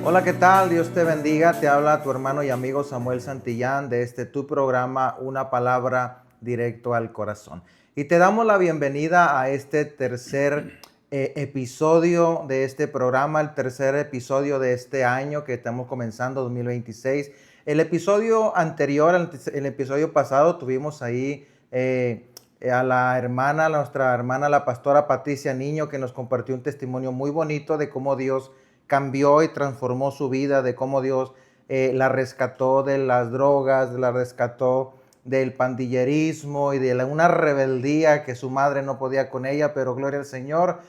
Hola, ¿qué tal? Dios te bendiga. Te habla tu hermano y amigo Samuel Santillán de tu programa Una Palabra Directo al Corazón. Y te damos la bienvenida a este tercer episodio de este programa, el tercer episodio de este año que estamos comenzando, 2026. El episodio anterior, el episodio pasado, tuvimos ahí a la hermana, nuestra hermana, la pastora Patricia Niño, que nos compartió un testimonio muy bonito de cómo Dios cambió y transformó su vida, de cómo Dios la rescató de las drogas, la rescató del pandillerismo y de una rebeldía que su madre no podía con ella, pero gloria al Señor,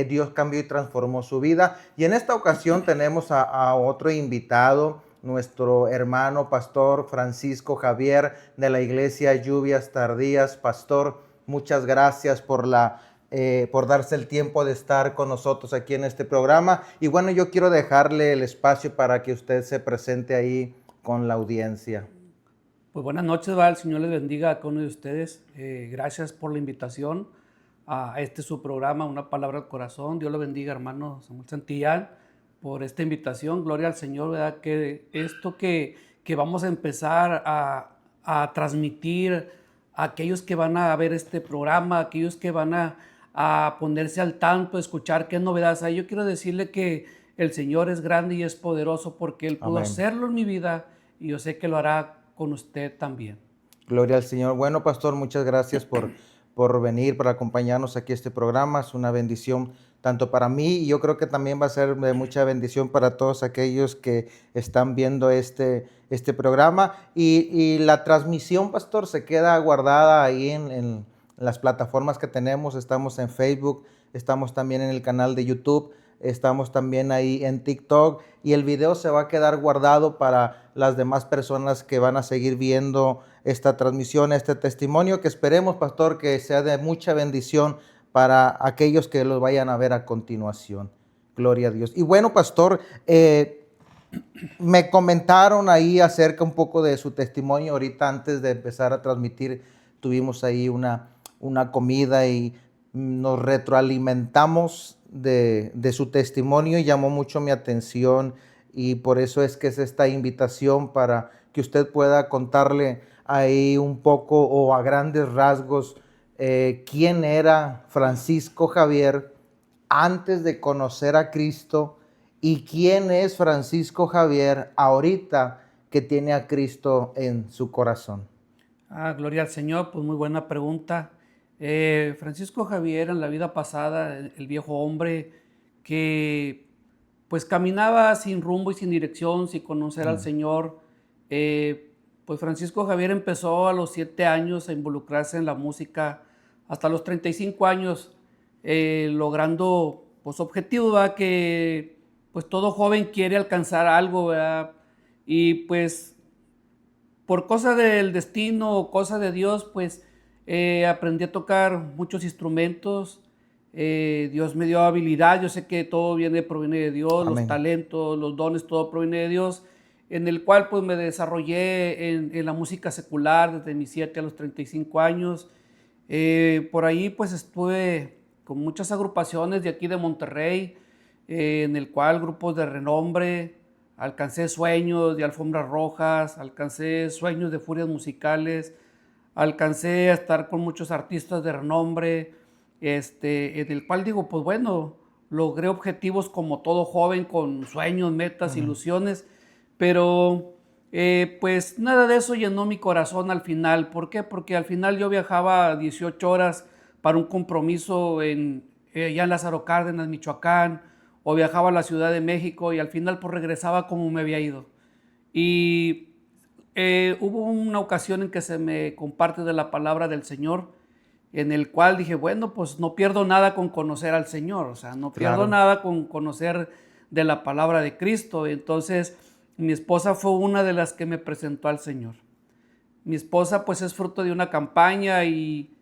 Dios cambió y transformó su vida. Y en esta ocasión tenemos a otro invitado, nuestro hermano pastor Francisco Javier de la iglesia Lluvias Tardías. Pastor, muchas gracias por darse el tiempo de estar con nosotros aquí en este programa. Y bueno, yo quiero dejarle el espacio para que usted se presente ahí con la audiencia. Pues buenas noches, Val. El Señor les bendiga a cada uno de ustedes. Gracias por la invitación a su programa, Una Palabra al Corazón. Dios lo bendiga, hermano Samuel Santillán, por esta invitación. Gloria al Señor, ¿verdad? Que esto que vamos a empezar a transmitir a aquellos que van a ver este programa, aquellos que van a ponerse al tanto, escuchar qué novedades hay. Yo quiero decirle que el Señor es grande y es poderoso porque Él pudo Amén. hacerlo en mi vida y yo sé que lo hará con usted también. Gloria al Señor. Bueno, pastor, muchas gracias por venir, por acompañarnos aquí a este programa. Es una bendición tanto para mí y yo creo que también va a ser de mucha bendición para todos aquellos que están viendo este programa. Y la transmisión, pastor, se queda guardada ahí en las plataformas que tenemos. Estamos en Facebook, estamos también en el canal de YouTube. Estamos también ahí en TikTok y el video se va a quedar guardado para las demás personas que van a seguir viendo esta transmisión, este testimonio, que esperemos, pastor, que sea de mucha bendición para aquellos que lo vayan a ver a continuación. Gloria a Dios. Y bueno, pastor, me comentaron ahí acerca un poco de su testimonio. Ahorita antes de empezar a transmitir, tuvimos ahí una comida y nos retroalimentamos de su testimonio y llamó mucho mi atención y por eso es que es esta invitación para que usted pueda contarle ahí un poco o a grandes rasgos quién era Francisco Javier antes de conocer a Cristo y quién es Francisco Javier ahorita que tiene a Cristo en su corazón. Gloria al Señor, pues muy buena pregunta. Francisco Javier en la vida pasada, el viejo hombre que pues caminaba sin rumbo y sin dirección, sin conocer al Señor. Pues Francisco Javier empezó a los 7 años a involucrarse en la música hasta los 35 años, logrando pues objetivos, ¿verdad? Que pues todo joven quiere alcanzar algo, ¿verdad? Y pues por cosa del destino o cosa de Dios, pues aprendí a tocar muchos instrumentos. Dios me dio habilidad. Yo sé que todo proviene de Dios, los Amén. talentos, los dones, todo proviene de Dios, en el cual pues me desarrollé en la música secular desde mis 7 a los 35 años. Por ahí pues estuve con muchas agrupaciones de aquí de Monterrey, en el cual grupos de renombre. Alcancé sueños de alfombras rojas, alcancé sueños de furias musicales, alcancé a estar con muchos artistas de renombre, en el cual digo, pues bueno, logré objetivos como todo joven, con sueños, metas, Amén. ilusiones, pero pues nada de eso llenó mi corazón al final. ¿Por qué? Porque al final yo viajaba 18 horas para un compromiso allá en Lázaro Cárdenas, Michoacán, o viajaba a la Ciudad de México y al final pues regresaba como me había ido. Y hubo una ocasión en que se me comparte de la palabra del Señor, en el cual dije, bueno, pues no pierdo nada con conocer al Señor, o sea, no pierdo Claro. nada con conocer de la palabra de Cristo. Entonces, mi esposa fue una de las que me presentó al Señor. Mi esposa pues es fruto de una campaña y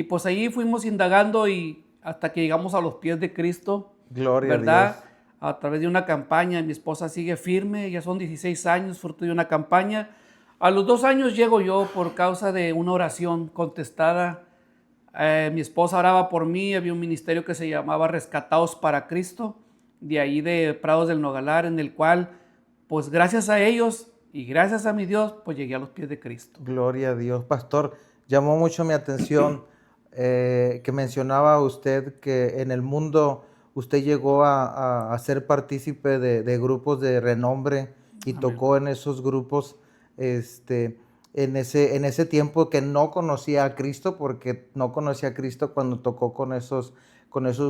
pues ahí fuimos indagando y hasta que llegamos a los pies de Cristo, Gloria a ¿verdad? Dios. A través de una campaña, mi esposa sigue firme, ya son 16 años, fruto de una campaña. A los 2 años llego yo por causa de una oración contestada. Mi esposa oraba por mí, había un ministerio que se llamaba Rescatados para Cristo, de ahí de Prados del Nogalar, en el cual pues gracias a ellos y gracias a mi Dios, pues llegué a los pies de Cristo. Gloria a Dios. Pastor, llamó mucho mi atención que mencionaba usted que en el mundo usted llegó a ser partícipe de grupos de renombre y Amén. tocó en esos grupos en ese tiempo que no conocía a Cristo, porque no conocía a Cristo cuando tocó con esos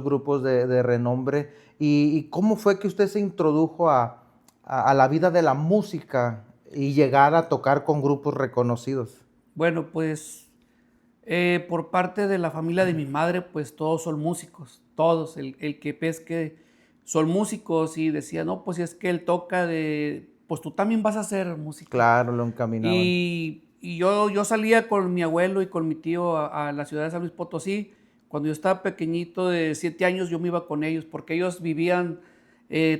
grupos de renombre. ¿Y cómo fue que usted se introdujo a la vida de la música y llegar a tocar con grupos reconocidos? Bueno, pues por parte de la familia de mi madre, pues todos son músicos, todos, el que pesque son músicos y decía, no, pues si es que él toca pues tú también vas a hacer música. Claro, lo encaminaban. Y yo salía con mi abuelo y con mi tío a la ciudad de San Luis Potosí. Cuando yo estaba pequeñito, de 7 años, yo me iba con ellos porque ellos vivían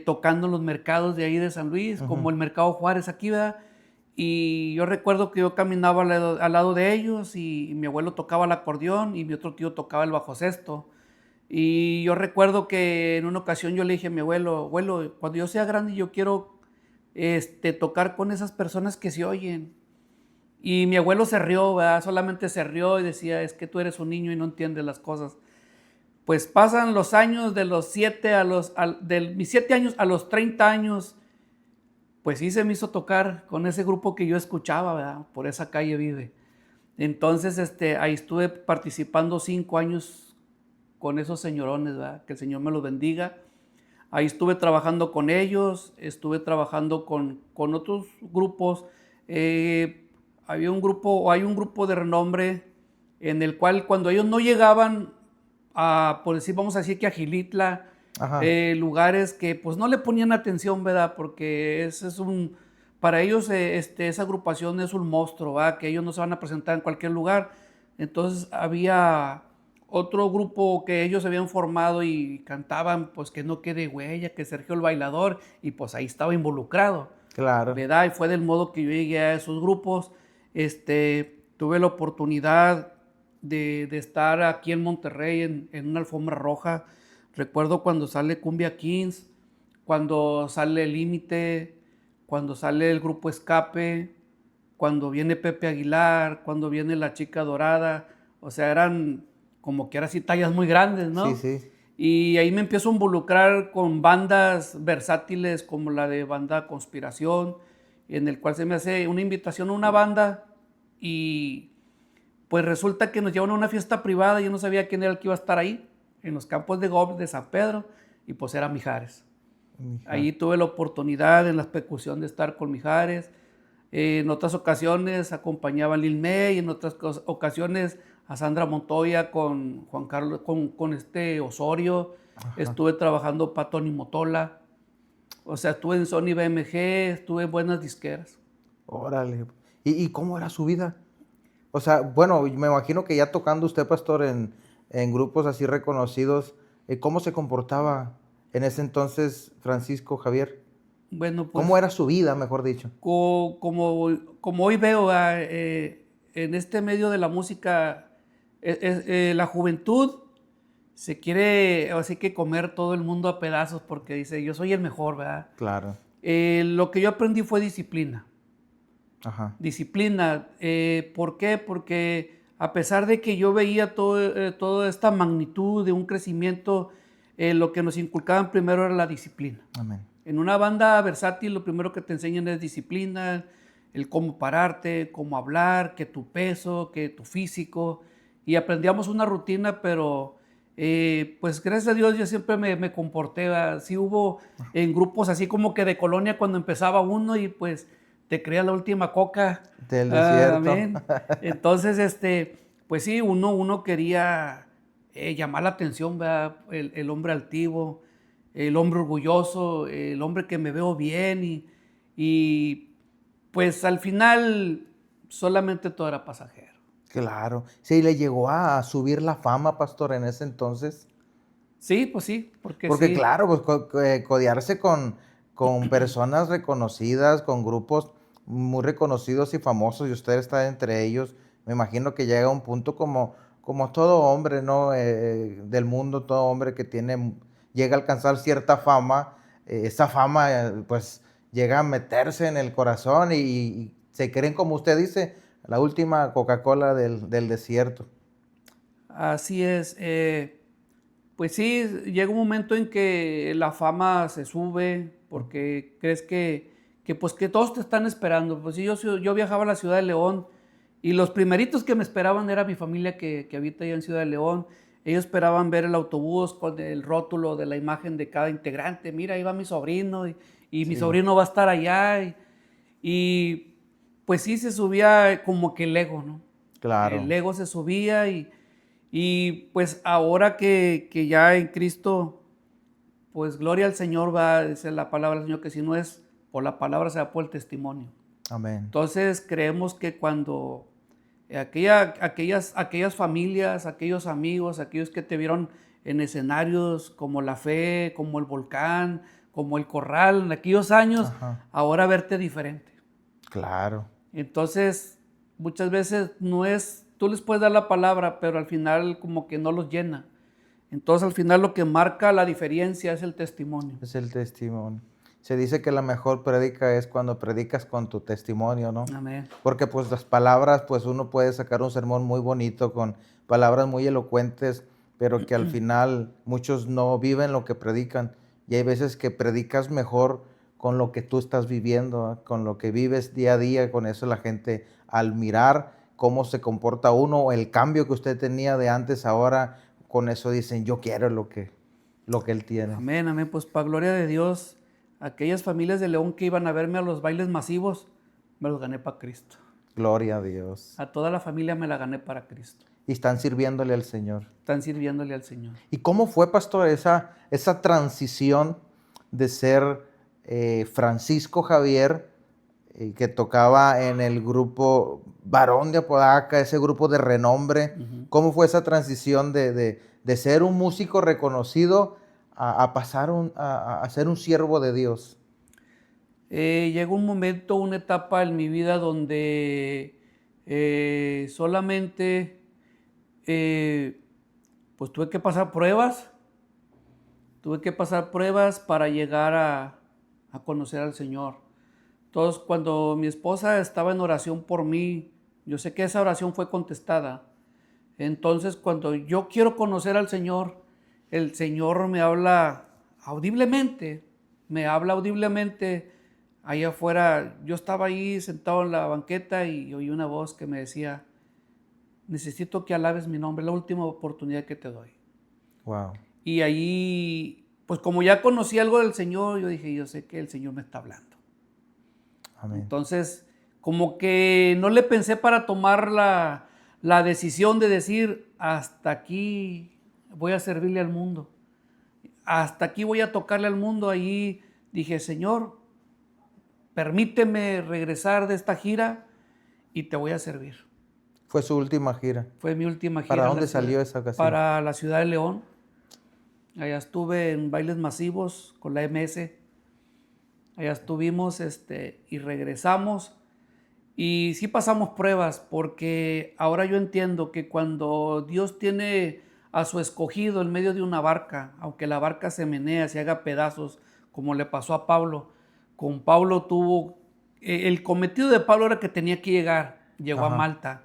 tocando en los mercados de ahí de San Luis, como el Mercado Juárez aquí, ¿verdad? Y yo recuerdo que yo caminaba al lado de ellos y mi abuelo tocaba el acordeón y mi otro tío tocaba el bajo sexto. Y yo recuerdo que en una ocasión yo le dije a mi abuelo, abuelo, cuando yo sea grande yo quiero tocar con esas personas que se oyen. Y mi abuelo se rió, ¿verdad? Solamente se rió y decía, es que tú eres un niño y no entiendes las cosas. Pues pasan los años de los 7 de mis 7 años a los 30 años, pues sí se me hizo tocar con ese grupo que yo escuchaba, ¿verdad? Por esa calle vive. Entonces, ahí estuve participando 5 años con esos señorones, ¿verdad? Que el Señor me los bendiga. Ahí estuve trabajando con ellos, estuve trabajando con otros grupos. Hay un grupo de renombre en el cual cuando ellos no llegaban por decir, vamos a decir que a Gilitla, Ajá. lugares que pues no le ponían atención, ¿verdad? Porque para ellos esa agrupación es un monstruo, ¿verdad? Que ellos no se van a presentar en cualquier lugar. Entonces había otro grupo que ellos habían formado y cantaban, pues que no quede huella, que Sergio el Bailador, y pues ahí estaba involucrado, Claro. ¿verdad? Y fue del modo que yo llegué a esos grupos. Tuve la oportunidad de estar aquí en Monterrey en una alfombra roja. Recuerdo cuando sale Cumbia Kings, cuando sale Límite, cuando sale el grupo Escape, cuando viene Pepe Aguilar, cuando viene La Chica Dorada. O sea, eran como que eran así tallas muy grandes, Sí, ¿no? sí. Y ahí me empiezo a involucrar con bandas versátiles como la de Banda Conspiración, en el cual se me hace una invitación a una banda y pues resulta que nos llevan a una fiesta privada. Yo no sabía quién era el que iba a estar ahí, en los campos de golf de San Pedro, y pues era Mijares. Hija. Ahí tuve la oportunidad en la percusión de estar con Mijares. En otras ocasiones acompañaba a Lil May, en otras ocasiones a Sandra Montoya con Juan Carlos, con Osorio. Ajá. Estuve trabajando para Tony Motola. O sea, estuve en Sony BMG, estuve en buenas disqueras. Órale. ¿Y cómo era su vida? O sea, bueno, me imagino que ya tocando usted, pastor, en grupos así reconocidos, ¿cómo se comportaba en ese entonces Francisco Javier? Bueno, ¿Cómo pues era su vida, mejor dicho? como hoy veo en este medio de la música, la juventud se quiere, así que comer todo el mundo a pedazos porque dice, yo soy el mejor, ¿verdad? Claro. Lo que yo aprendí fue disciplina. Ajá. Disciplina. ¿Por qué? Porque a pesar de que yo veía toda esta magnitud de un crecimiento, lo que nos inculcaban primero era la disciplina. Amén. En una banda versátil lo primero que te enseñan es disciplina, el cómo pararte, cómo hablar, que tu peso, que tu físico. Y aprendíamos una rutina, pero pues gracias a Dios yo siempre me comporté. Sí hubo en grupos así como que de colonia cuando empezaba uno y pues te crea la última coca. Del desierto. Amén. Entonces, pues sí, uno quería llamar la atención, ¿verdad? El hombre altivo, el hombre orgulloso, el hombre que me veo bien y pues al final solamente todo era pasajero. Claro. Sí, le llegó a subir la fama, pastor, en ese entonces. Sí, pues sí, porque Porque sí. claro, pues codearse con personas reconocidas, con grupos muy reconocidos y famosos, y usted está entre ellos, me imagino que llega a un punto como todo hombre, ¿no? Del mundo, todo hombre que llega a alcanzar cierta fama, esa fama, pues llega a meterse en el corazón y se creen, como usted dice, la última Coca-Cola del desierto. Así es. Pues sí, llega un momento en que la fama se sube porque crees pues que todos te están esperando. Pues sí, yo viajaba a la ciudad de León y los primeritos que me esperaban era mi familia que habita allá en Ciudad de León. Ellos esperaban ver el autobús con el rótulo de la imagen de cada integrante. Mira, ahí va mi sobrino y mi Sí, sobrino va a estar allá. Y pues sí, se subía como que el ego, ¿no? El claro. ego se subía y pues ahora que ya en Cristo, pues gloria al Señor, va a decir la palabra del Señor, que si no es por la palabra, será por el testimonio. Amén. Entonces creemos que cuando aquellas familias, aquellos amigos, aquellos que te vieron en escenarios como La Fe, como El Volcán, como El Corral, en aquellos años, Ajá, ahora verte diferente. claro. Entonces, muchas veces no es, tú les puedes dar la palabra, pero al final como que no los llena. Entonces, al final lo que marca la diferencia es el testimonio. Es el testimonio. Se dice que la mejor prédica es cuando predicas con tu testimonio, ¿no? Amén. Porque pues las palabras, pues uno puede sacar un sermón muy bonito con palabras muy elocuentes, pero que al final muchos no viven lo que predican. Y hay veces que predicas mejor con lo que tú estás viviendo, ¿eh? Con lo que vives día a día. Con eso la gente, al mirar cómo se comporta uno, o el cambio que usted tenía de antes a ahora, con eso dicen, yo quiero lo que él tiene. Amén, amén. Pues para gloria de Dios, aquellas familias de León que iban a verme a los bailes masivos, me los gané para Cristo. Gloria a Dios. A toda la familia me la gané para Cristo. Y están sirviéndole al Señor. Están sirviéndole al Señor. ¿Y cómo fue, pastor, esa transición de ser Francisco Javier, que tocaba en el grupo Varón de Apodaca, ese grupo de renombre? Ujú. ¿Cómo fue esa transición de ser un músico reconocido a pasar a ser un siervo de Dios? Llegó un momento, una etapa en mi vida donde solamente eh, pues tuve que pasar pruebas para llegar a conocer al Señor. Entonces, cuando mi esposa estaba en oración por mí, yo sé que esa oración fue contestada. Entonces, cuando yo quiero conocer al Señor, el Señor me habla audiblemente. Ahí afuera, yo estaba ahí sentado en la banqueta y oí una voz que me decía, necesito que alabes mi nombre, es la última oportunidad que te doy. Wow. Y ahí, pues como ya conocí algo del Señor, yo dije, yo sé que el Señor me está hablando. Amén. Entonces, como que no le pensé para tomar la decisión de decir, hasta aquí voy a servirle al mundo, hasta aquí voy a tocarle al mundo. Ahí dije, Señor, permíteme regresar de esta gira y te voy a servir. Fue su última gira. Fue mi última ¿Para gira en dónde salió esa ocasión? para la ciudad de León. Allá estuve en bailes masivos con la MS. Allá estuvimos y regresamos. Y sí pasamos pruebas, porque ahora yo entiendo que cuando Dios tiene a su escogido en medio de una barca, aunque la barca se menea, se haga pedazos, como le pasó a Pablo, con Pablo el cometido de Pablo era que tenía que llegar, llegó a Ajá. Malta.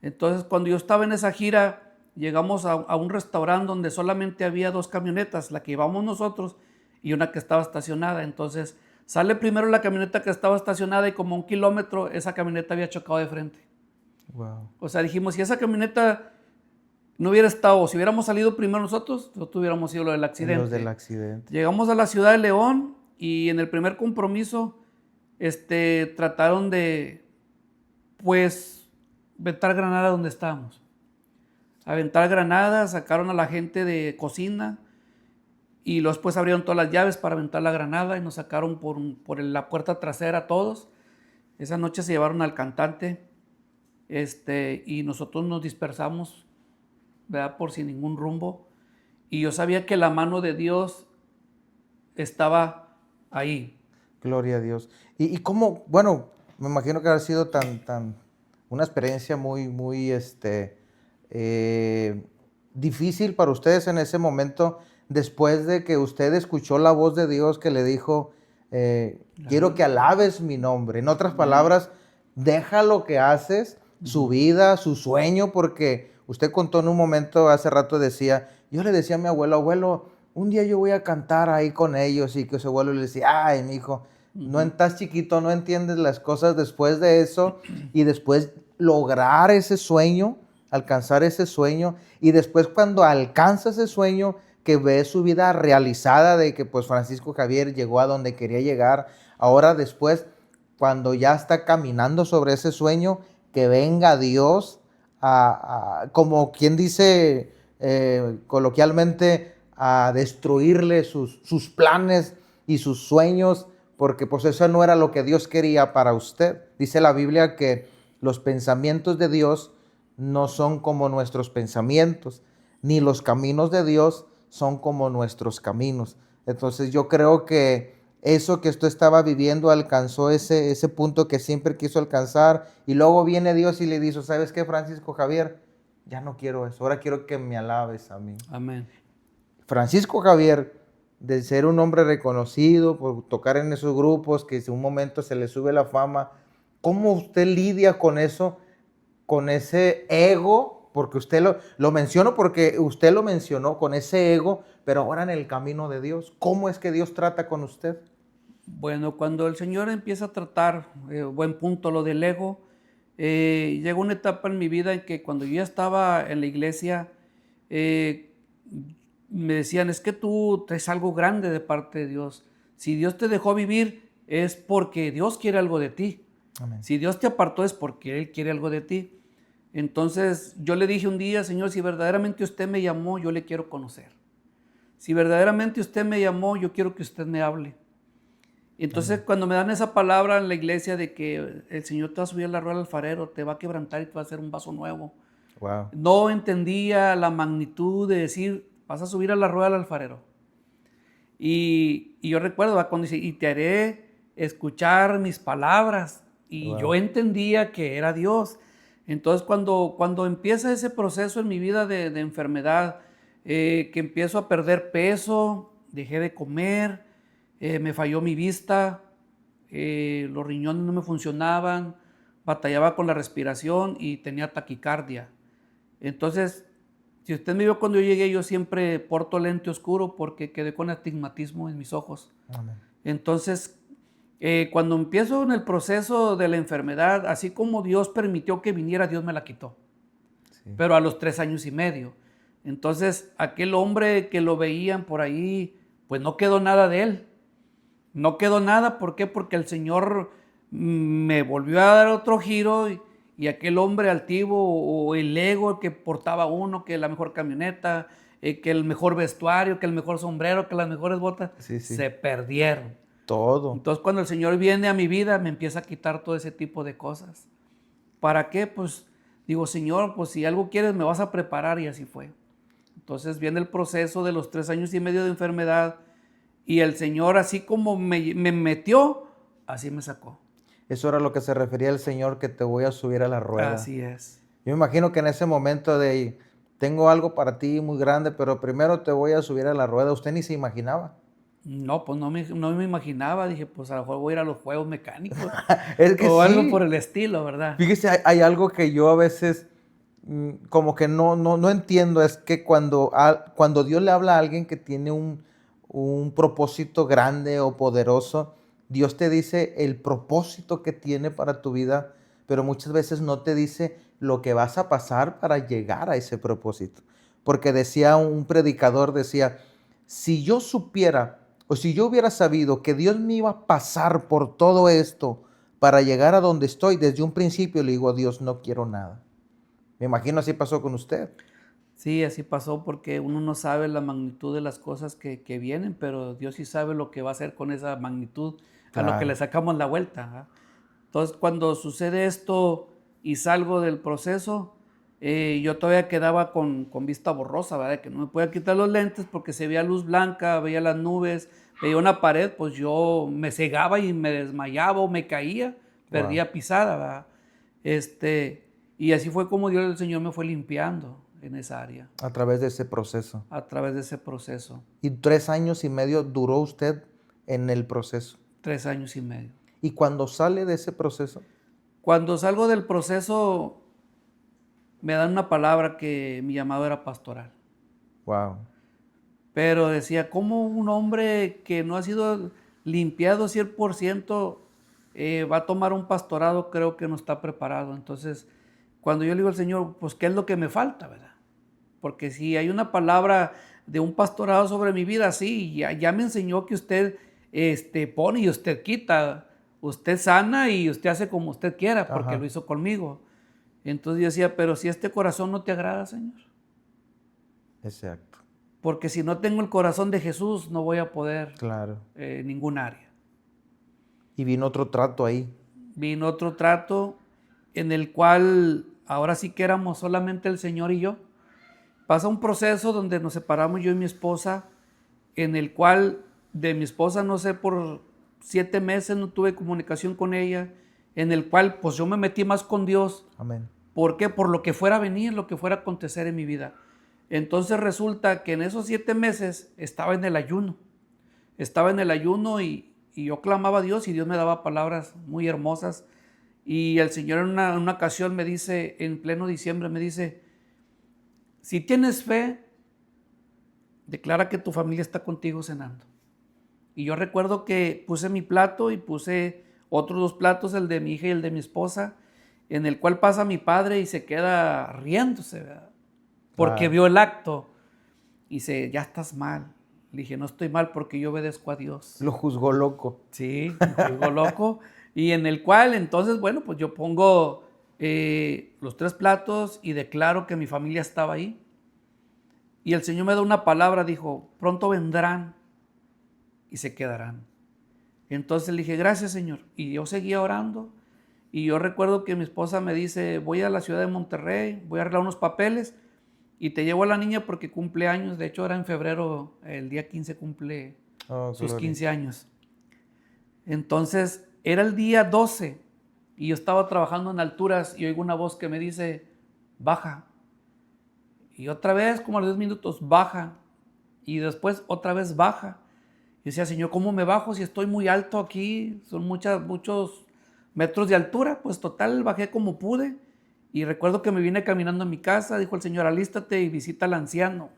Entonces, cuando yo estaba en esa gira, llegamos a un restaurante donde solamente había 2 camionetas, la que íbamos nosotros y una que estaba estacionada. Entonces, sale primero la camioneta que estaba estacionada y como 1 kilómetro esa camioneta había chocado de frente. Wow. O sea, dijimos, si esa camioneta no hubiera estado, si hubiéramos salido primero nosotros hubiéramos sido lo del En los del accidente. accidente. Llegamos a la ciudad de León y en el primer compromiso trataron de, pues, aventar granada donde estábamos. Aventar granadas, sacaron a la gente de cocina y luego después abrieron todas las llaves para aventar la granada y nos sacaron por la puerta trasera todos. Esa noche se llevaron al cantante y nosotros nos dispersamos, ¿verdad? Por sin ningún rumbo. Y yo sabía que la mano de Dios estaba ahí. Gloria a Dios. Y cómo, bueno, me imagino que ha sido una experiencia muy, difícil para ustedes en ese momento, después de que usted escuchó la voz de Dios que le dijo, quiero que alabes mi nombre. En otras palabras, deja lo que haces, su vida, su sueño, porque usted contó en un momento, hace rato decía, yo le decía a mi abuelo, abuelo, un día yo voy a cantar ahí con ellos, y que su abuelo le decía, ay, mi hijo, no estás chiquito, no entiendes las cosas después de eso, y después lograr ese sueño, alcanzar ese sueño, y después cuando alcanza ese sueño, que ve su vida realizada de que pues Francisco Javier llegó a donde quería llegar, ahora después, cuando ya está caminando sobre ese sueño, que venga Dios como quien dice coloquialmente, a destruirle sus planes y sus sueños, porque pues eso no era lo que Dios quería para usted. Dice la Biblia que los pensamientos de Dios no son como nuestros pensamientos, ni los caminos de Dios son como nuestros caminos. Entonces yo creo que eso que usted estaba viviendo alcanzó ese punto que siempre quiso alcanzar, y luego viene Dios y le dice, ¿sabes qué, Francisco Javier? Ya no quiero eso, ahora quiero que me alabes a mí. Amén. Francisco Javier, de ser un hombre reconocido por tocar en esos grupos, que en un momento se le sube la fama, ¿cómo usted lidia con eso, con ese ego? Porque usted lo menciono porque usted lo mencionó, con ese ego, pero ahora en el camino de Dios. ¿Cómo es que Dios trata con usted? Bueno, cuando el Señor empieza a tratar, buen punto lo del ego, llegó una etapa en mi vida en que cuando yo ya estaba en la iglesia, eh, me decían, es que tú traes algo grande de parte de Dios. Si Dios te dejó vivir es porque Dios quiere algo de ti. Amén. Si Dios te apartó es porque Él quiere algo de ti. Entonces yo le dije un día, Señor, si verdaderamente usted me llamó, yo le quiero conocer. Si verdaderamente usted me llamó, yo quiero que usted me hable. Entonces, cuando me dan esa palabra en la iglesia de que el Señor te va a subir a la rueda del alfarero, te va a quebrantar y te va a hacer un vaso nuevo, Wow. no entendía la magnitud de decir, vas a subir a la rueda del alfarero. Y yo recuerdo cuando dice, y te haré escuchar mis palabras. Y yo Wow. entendía que era Dios. Entonces, cuando empieza ese proceso en mi vida de enfermedad, que empiezo a perder peso, dejé de comer, me falló mi vista, los riñones no me funcionaban, batallaba con la respiración y tenía taquicardia. Entonces, si usted me vio cuando yo llegué, yo siempre porto lente oscuro porque quedé con astigmatismo en mis ojos. Amén. Entonces, cuando empiezo en el proceso de la enfermedad, así como Dios permitió que viniera, Dios me la quitó. Sí. Pero a los 3 años y medio. Entonces, aquel hombre que lo veían por ahí, pues no quedó nada de él. No quedó nada, ¿por qué? Porque el Señor me volvió a dar otro giro y aquel hombre altivo o el ego que portaba uno, que la mejor camioneta, que el mejor vestuario, que el mejor sombrero, que las mejores botas, Sí, sí. se perdieron. Todo. Entonces cuando el Señor viene a mi vida me empieza a quitar todo ese tipo de cosas. ¿Para qué? Pues digo, Señor, pues si algo quieres me vas a preparar, y así fue. Entonces viene el proceso de los 3 años y medio de enfermedad y el Señor así como me metió, así me sacó. Eso era lo que se refería el Señor, que te voy a subir a la rueda. Así es. Yo me imagino que en ese momento de, tengo algo para ti muy grande, pero primero te voy a subir a la rueda, usted ni se imaginaba. No, pues no me imaginaba, dije, pues a lo mejor voy a ir a los juegos mecánicos Es que o algo sí. por el estilo, ¿verdad? Fíjese, hay algo que yo a veces como que no entiendo, es que cuando Dios le habla a alguien que tiene un propósito grande o poderoso, Dios te dice el propósito que tiene para tu vida, pero muchas veces no te dice lo que vas a pasar para llegar a ese propósito. Porque decía un predicador, decía, si yo supiera o si yo hubiera sabido que Dios me iba a pasar por todo esto para llegar a donde estoy, desde un principio le digo a Dios, no quiero nada. Me imagino así pasó con usted. Sí, así pasó porque uno no sabe la magnitud de las cosas que vienen, pero Dios sí sabe lo que va a hacer con esa magnitud, a lo que le Claro. sacamos la vuelta. ¿Ah? Entonces, cuando sucede esto y salgo del proceso, yo todavía quedaba con vista borrosa, ¿verdad? Que no me podía quitar los lentes porque se veía luz blanca, veía las nubes, veía una pared, pues yo me cegaba y me desmayaba o me caía, Wow. perdía pisada, ¿verdad? Y así fue como Dios, el Señor me fue limpiando en esa área, A través de ese proceso. a través de ese proceso. Y 3 años y medio duró usted en el proceso. 3 años y medio. ¿Y cuando sale de ese proceso? Cuando salgo del proceso, me dan una palabra que mi llamado era pastoral. Wow. Pero decía, ¿cómo un hombre que no ha sido limpiado 100% va a tomar un pastorado? Creo que no está preparado. Entonces, cuando yo le digo al Señor, pues, ¿qué es lo que me falta, verdad? Porque si hay una palabra de un pastorado sobre mi vida, sí, ya me enseñó que usted pone y usted quita, usted sana y usted hace como usted quiera, porque lo hizo conmigo. Entonces yo decía, pero si este corazón no te agrada, Señor. Exacto. Porque si no tengo el corazón de Jesús, no voy a poder Claro. ningún área. Y vino otro trato ahí. Vino otro trato en el cual ahora sí que éramos solamente el Señor y yo. Pasa un proceso donde nos separamos yo y mi esposa, en el cual de mi esposa, no sé, por 7 meses no tuve comunicación con ella, en el cual pues yo me metí más con Dios. Amén. ¿Por qué? Por lo que fuera a venir, lo que fuera a acontecer en mi vida. Entonces resulta que en esos 7 meses estaba en el ayuno. Estaba en el ayuno y yo clamaba a Dios y Dios me daba palabras muy hermosas. Y el Señor en una ocasión me dice, en pleno diciembre, me dice, si tienes fe, declara que tu familia está contigo cenando. Y yo recuerdo que puse mi plato y puse otros 2 platos, el de mi hija y el de mi esposa, en el cual pasa mi padre y se queda riéndose, ¿verdad? Porque vio el acto y dice, ya estás mal. Le dije, no estoy mal porque yo obedezco a Dios. Lo juzgó loco. Sí, me juzgó loco. Y en el cual entonces, bueno, pues yo pongo los 3 platos y declaro que mi familia estaba ahí. Y el Señor me da una palabra, dijo, pronto vendrán y se quedarán. Entonces le dije, gracias, Señor. Y yo seguía orando. Y yo recuerdo que mi esposa me dice, voy a la ciudad de Monterrey, voy a arreglar unos papeles y te llevo a la niña porque cumple años. De hecho, era en febrero, el día 15 cumple sus 15 años. Entonces, era el día 12 y yo estaba trabajando en alturas y oigo una voz que me dice, baja. Y otra vez, como a los 10 minutos, baja. Y después otra vez baja. Y decía, Señor, ¿cómo me bajo si estoy muy alto aquí? Son muchos metros de altura. Pues total, bajé como pude. Y recuerdo que me vine caminando a mi casa. Dijo el Señor, alístate y visita al anciano.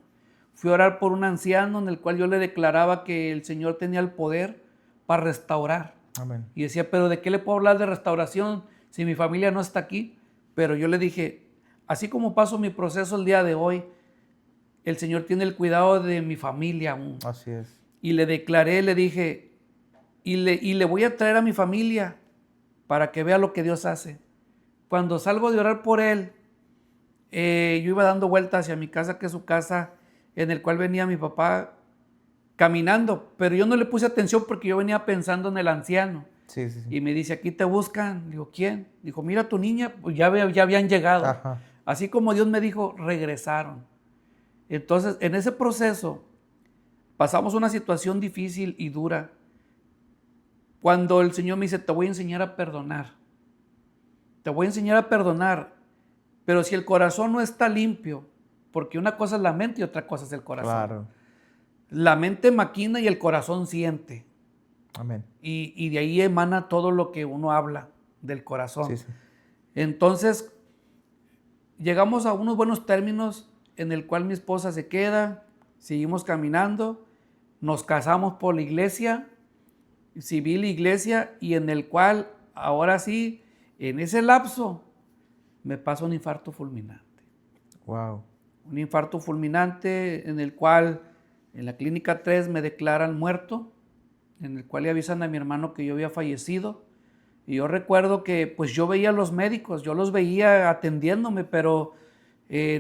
Fui a orar por un anciano en el cual yo le declaraba que el Señor tenía el poder para restaurar. Amén. Y decía, pero ¿de qué le puedo hablar de restauración si mi familia no está aquí? Pero yo le dije, así como paso mi proceso el día de hoy, el Señor tiene el cuidado de mi familia aún. Así es. Y le declaré, le dije, y le voy a traer a mi familia para que vea lo que Dios hace. Cuando salgo de orar por él, yo iba dando vueltas hacia mi casa, que es su casa, en el cual venía mi papá caminando, pero yo no le puse atención porque yo venía pensando en el anciano. Sí, sí, sí. Y me dice, aquí te buscan. Digo, ¿quién? Dijo, mira tu niña, pues ya habían llegado. Ajá. Así como Dios me dijo, regresaron. Entonces, en ese proceso, pasamos una situación difícil y dura. Cuando el Señor me dice, te voy a enseñar a perdonar. Te voy a enseñar a perdonar. Pero si el corazón no está limpio, porque una cosa es la mente y otra cosa es el corazón. Claro. La mente maquina y el corazón siente. Amén. Y de ahí emana todo lo que uno habla del corazón. Sí, sí. Entonces, llegamos a unos buenos términos en el cual mi esposa se queda, seguimos caminando, nos casamos por la iglesia, civil iglesia, y en el cual, ahora sí, en ese lapso, me pasa un infarto fulminante. Wow. Un infarto fulminante en el cual en la clínica 3 me declaran muerto, en el cual le avisan a mi hermano que yo había fallecido. Y yo recuerdo que pues yo veía a los médicos, yo los veía atendiéndome, pero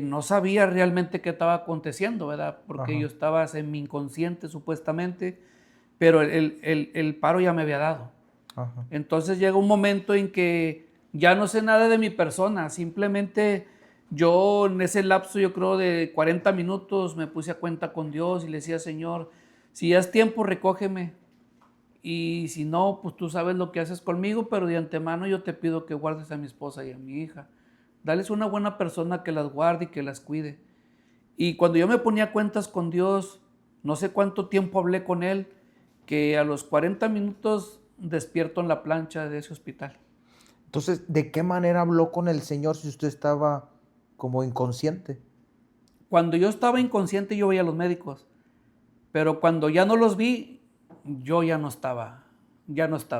no sabía realmente qué estaba aconteciendo, ¿verdad? Porque yo estaba en mi inconsciente supuestamente, pero el paro ya me había dado. Ajá. Entonces llega un momento en que ya no sé nada de mi persona, simplemente yo en ese lapso, yo creo de 40 minutos, me puse a cuenta con Dios y le decía, Señor, si ya es tiempo, recógeme. Y si no, pues tú sabes lo que haces conmigo, pero de antemano yo te pido que guardes a mi esposa y a mi hija. Dales una buena persona que las guarde y que las cuide. Y cuando yo me ponía cuentas con Dios, no sé cuánto tiempo hablé con Él, que a los 40 minutos despierto en la plancha de ese hospital. Entonces, ¿de qué manera habló con el Señor si usted estaba como inconsciente? Cuando yo estaba inconsciente yo veía a los médicos, pero cuando ya no los vi, yo ya no estaba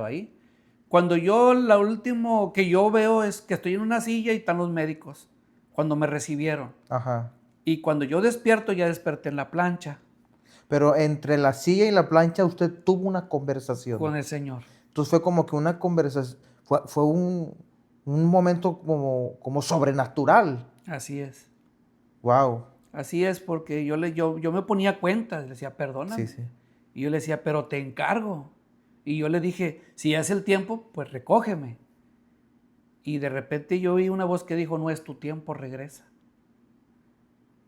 ahí. Cuando yo, lo último que yo veo es que estoy en una silla y están los médicos, cuando me recibieron. Ajá. Y cuando yo despierto, ya desperté en la plancha Pero entre la silla y la plancha usted tuvo una conversación. con el Señor. Entonces fue como que una conversación, fue un momento como sobrenatural. Así es. Wow. Así es, porque yo me ponía cuenta, le decía, perdóname. Sí, sí. Y yo le decía, pero te encargo. Y yo le dije, si es el tiempo, pues recógeme. Y de repente yo oí una voz que dijo, no es tu tiempo, regresa.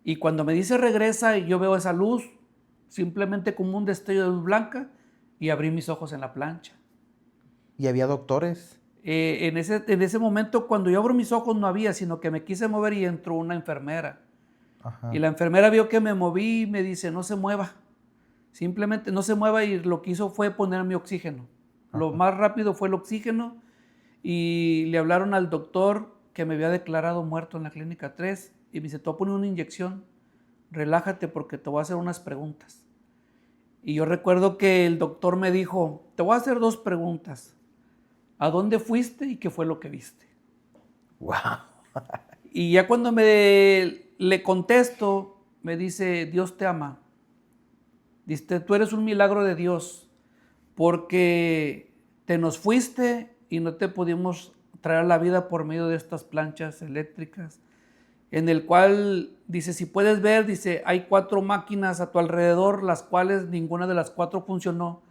Y cuando me dice regresa, yo veo esa luz, simplemente como un destello de luz blanca, y abrí mis ojos en la plancha. ¿Y había doctores? En ese momento, cuando yo abro mis ojos, no había, sino que me quise mover y entró una enfermera. Ajá. Y la enfermera vio que me moví y me dice, no se mueva. Simplemente no se mueva, y lo que hizo fue ponerme oxígeno. Lo Ajá. más rápido fue el oxígeno, y le hablaron al doctor que me había declarado muerto en la clínica 3 y me dice, te voy a poner una inyección, relájate porque te voy a hacer unas preguntas. Y yo recuerdo que el doctor me dijo, te voy a hacer 2 preguntas. ¿A dónde fuiste y qué fue lo que viste? Wow. Y ya cuando le contesto, me dice, Dios te ama. Dice, tú eres un milagro de Dios, porque te nos fuiste y no te pudimos traer a la vida por medio de estas planchas eléctricas, en el cual, dice, si puedes ver, dice, hay 4 máquinas a tu alrededor, las cuales ninguna de las 4 funcionó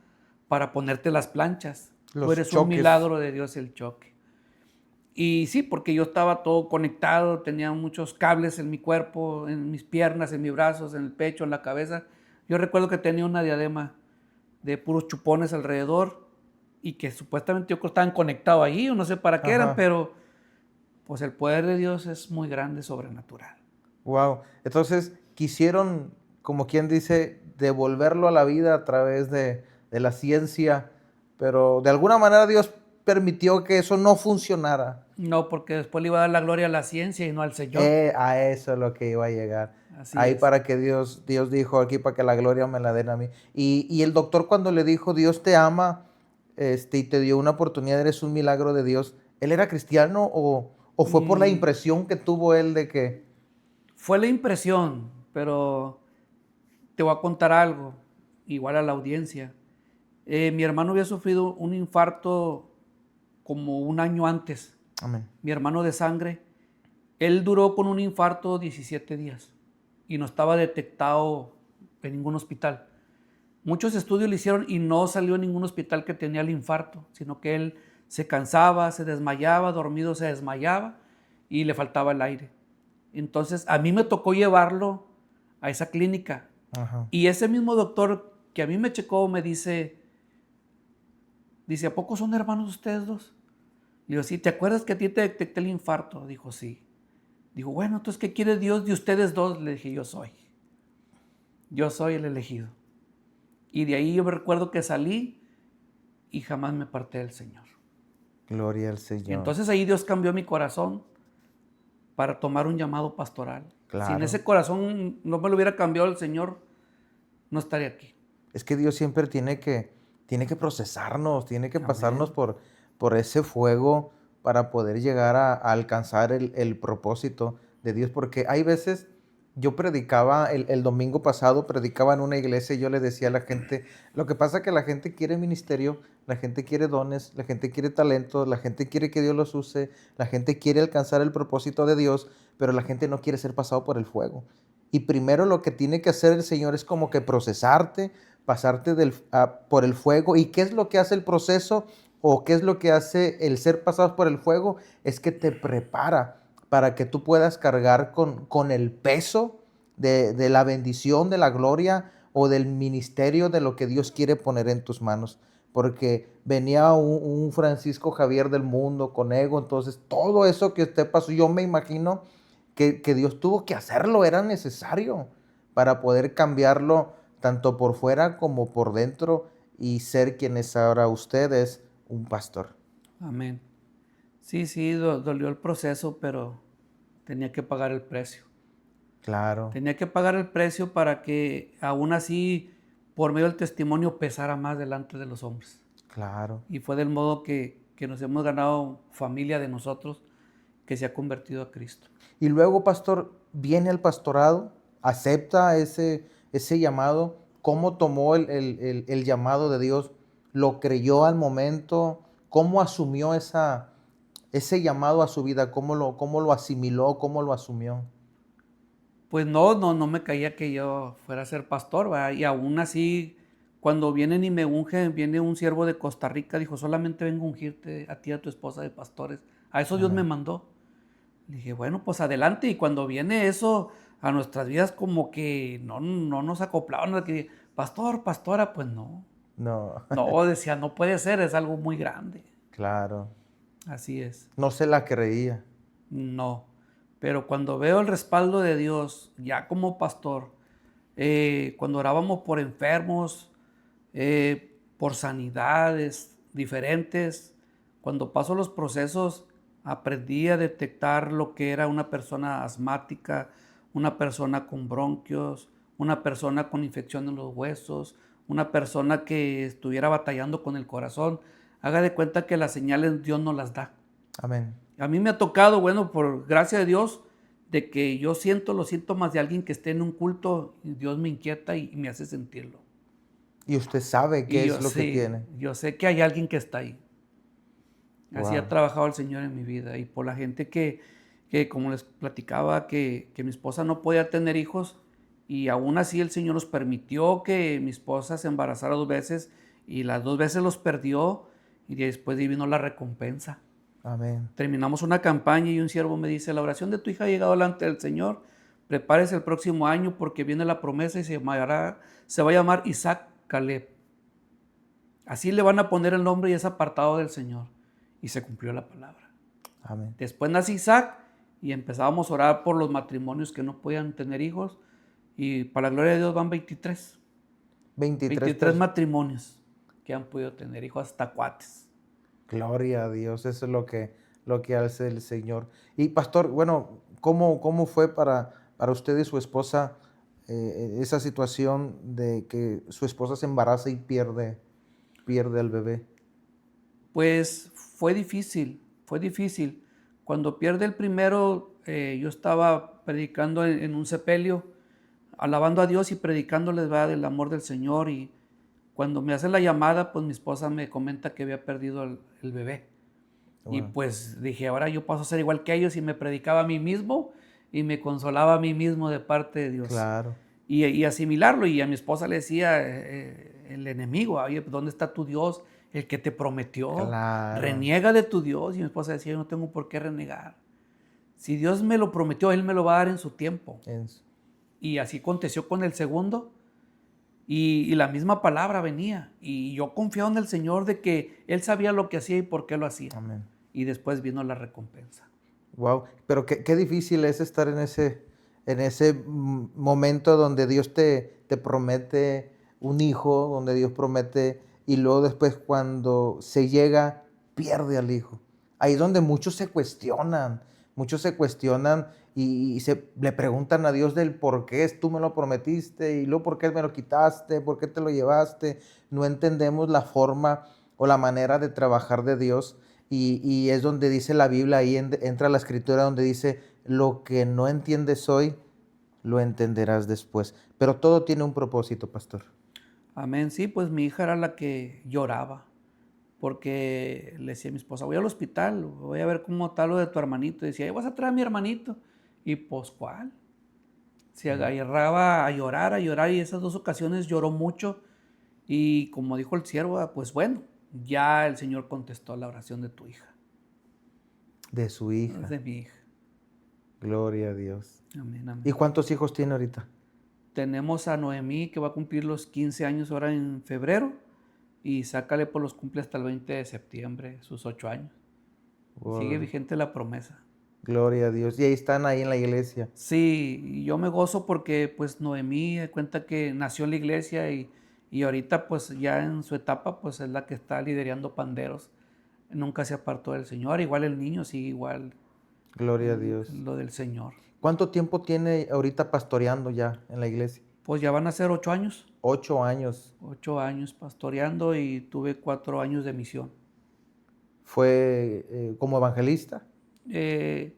para ponerte las planchas. Tú Los eres un choques. milagro de Dios el choque. Y sí, porque yo estaba todo conectado, tenía muchos cables en mi cuerpo, en mis piernas, en mis brazos, en el pecho, en la cabeza. Yo recuerdo que tenía una diadema de puros chupones alrededor y que supuestamente yo creo estaban conectados ahí, o no sé para qué eran, Ajá. pero pues el poder de Dios es muy grande, sobrenatural. Wow. Entonces quisieron, como quien dice, devolverlo a la vida a través de la ciencia, pero de alguna manera Dios permitió que eso no funcionara. No, porque después le iba a dar la gloria a la ciencia y no al Señor. A eso es lo que iba a llegar. Así Ahí es. para que Dios dijo aquí para que la gloria me la den a mí. Y el doctor cuando le dijo Dios te ama, y te dio una oportunidad, eres un milagro de Dios, ¿él era cristiano o fue por la Mm, impresión que tuvo él de que... Fue la impresión, pero te voy a contar algo, igual a la audiencia. Mi hermano había sufrido un infarto como un año antes. Amén. Mi hermano de sangre, él duró con un infarto 17 días y no estaba detectado en ningún hospital. Muchos estudios le hicieron y no salió en ningún hospital que tenía el infarto, sino que él se cansaba, se desmayaba, dormido se desmayaba y le faltaba el aire. Entonces a mí me tocó llevarlo a esa clínica. Ajá. Y ese mismo doctor que a mí me checó me dice, ¿a poco son hermanos ustedes dos? Le digo, sí, ¿te acuerdas que a ti te detecté el infarto? Dijo, sí. Dijo, bueno, entonces, ¿qué quiere Dios de ustedes dos? Le dije, yo soy el elegido. Y de ahí yo me recuerdo que salí y jamás me aparté del Señor. Gloria al Y Señor. entonces ahí Dios cambió mi corazón para tomar un llamado pastoral. Claro. Sin ese corazón no me lo hubiera cambiado el Señor, no estaría aquí. Es que Dios siempre tiene que procesarnos, tiene que Amén. pasarnos por ese fuego para poder llegar a alcanzar el propósito de Dios. Porque hay veces, yo predicaba el domingo pasado, predicaba en una iglesia y yo le decía a la gente, lo que pasa es que la gente quiere ministerio, la gente quiere dones, la gente quiere talentos, la gente quiere que Dios los use, la gente quiere alcanzar el propósito de Dios, pero la gente no quiere ser pasado por el fuego. Y primero lo que tiene que hacer el Señor es como que procesarte, pasarte por el fuego. ¿Y qué es lo que hace el proceso o qué es lo que hace el ser pasados por el fuego? Es que te prepara para que tú puedas cargar con el peso de la bendición, de la gloria o del ministerio de lo que Dios quiere poner en tus manos. Porque venía un Francisco Javier del mundo con ego, entonces todo eso que usted pasó, yo me imagino que Dios tuvo que hacerlo, era necesario para poder cambiarlo tanto por fuera como por dentro y ser quienes ahora ustedes un pastor. Amén. Sí, sí, dolió el proceso, pero tenía que pagar el precio. Claro, Tenía que pagar el precio para que aún así, por medio del testimonio, pesara más delante de los hombres. claro. Y fue del modo que nos hemos ganado familia de nosotros que se ha convertido a Cristo. Y luego, pastor, viene el pastorado, acepta ese llamado. ¿Cómo tomó el llamado de Dios? ¿Lo creyó al momento? ¿Cómo asumió ese llamado a su vida? ¿Cómo lo asimiló? ¿Cómo lo asumió? Pues no me caía que yo fuera a ser pastor, ¿verdad? Y aún así, cuando vienen y me ungen, viene un siervo de Costa Rica, dijo, solamente vengo a ungirte a ti y a tu esposa de pastores. A eso Dios me Amén. mandó. Le dije, bueno, pues adelante. Y cuando viene eso a nuestras vidas, como que no nos acoplaban. Que, pastor, pastora, pues no. No, No, decía, no puede ser, es algo muy grande. claro. Así es. No se la creía. No. Pero cuando veo el respaldo de Dios, ya como pastor, cuando orábamos por enfermos, por sanidades diferentes, cuando paso los procesos, aprendí a detectar lo que era una persona asmática, una persona con bronquios, una persona con infección en los huesos, una persona que estuviera batallando con el corazón. Haga de cuenta que las señales Dios no las da. Amén. A mí me ha tocado, bueno, por gracia de Dios, de que yo siento los síntomas de alguien que esté en un culto y Dios me inquieta y me hace sentirlo. Y usted sabe qué Y es lo que tiene. yo sé que hay alguien que está ahí. Así ha Wow. trabajado el Señor en mi vida. Y por la gente que como les platicaba, que mi esposa no podía tener hijos y aún así el Señor nos permitió que mi esposa se embarazara 2 veces y las 2 veces los perdió y después vino la recompensa. Amén. Terminamos una campaña y un siervo me dice, la oración de tu hija ha llegado delante del Señor, prepárese el próximo año porque viene la promesa y se va a llamar Isaac Caleb. Así le van a poner el nombre y es apartado del Señor. Y se cumplió la palabra. Amén. Después nace Isaac y empezábamos a orar por los matrimonios que no podían tener hijos y para la gloria de Dios van 23. 23 personas. matrimonios que han podido tener hijos hasta cuates. Gloria a Dios, eso es lo que hace el Señor. Y pastor, bueno, ¿cómo fue para usted y su esposa esa situación de que su esposa se embaraza y pierde al bebé? Pues fue difícil, fue difícil. Cuando pierde el primero, yo estaba predicando en un sepelio, alabando a Dios y predicándoles ¿verdad? Del amor del Señor. Y cuando me hace la llamada, pues mi esposa me comenta que había perdido el bebé. Y Wow. pues dije, ahora yo paso a ser igual que ellos y me predicaba a mí mismo y me consolaba a mí mismo de parte de Dios. Claro, Y asimilarlo. Y a mi esposa le decía el enemigo, oye, ¿dónde está tu Dios? El que te prometió. claro. Reniega de tu Dios. Y mi esposa decía, yo no tengo por qué renegar. Si Dios me lo prometió, Él me lo va a dar en su tiempo. Y así aconteció con el segundo. Y la misma palabra venía. Y yo confiaba en el Señor de que Él sabía lo que hacía y por qué lo hacía. Amén. Y después vino la recompensa. Wow, pero qué difícil es estar en ese momento donde Dios te promete un hijo, donde Dios promete, y luego después cuando se llega, pierde al hijo. Ahí es donde muchos se cuestionan y le preguntan a Dios del por qué tú me lo prometiste y luego por qué me lo quitaste, por qué te lo llevaste. No entendemos la forma o la manera de trabajar de Dios. Y es donde dice la Biblia, ahí entra la escritura donde dice, lo que no entiendes hoy, lo entenderás después. Pero todo tiene un propósito, pastor. Amén. Sí, pues mi hija era la que lloraba. Porque le decía a mi esposa, voy al hospital, voy a ver cómo está lo de tu hermanito. Y decía, vas a traer a mi hermanito. Y pues, ¿cuál? Se agarraba a llorar. Y esas 2 ocasiones lloró mucho. Y como dijo el siervo, pues bueno, ya el Señor contestó la oración de tu hija. De su Es hija. de mi hija. Gloria a Dios. Amén, amén. ¿Y cuántos hijos tiene ahorita? Tenemos a Noemí que va a cumplir los 15 años ahora en febrero. Y sácale por los cumple hasta el 20 de septiembre, sus 8 años. Sigue Gloria, vigente la promesa. gloria a Dios. Y ahí están ahí en la iglesia. Sí, y yo me gozo porque pues Noemí cuenta que nació en la iglesia y y ahorita pues ya en su etapa pues es la que está liderando panderos. Nunca se apartó del Señor, igual el niño sigue igual Gloria a en Dios. lo del Señor. ¿Cuánto tiempo tiene ahorita pastoreando ya en la iglesia? Pues ya van a ser 8 años, 8 años. 8 años pastoreando y tuve 4 años de misión. ¿Fue como evangelista? Eh,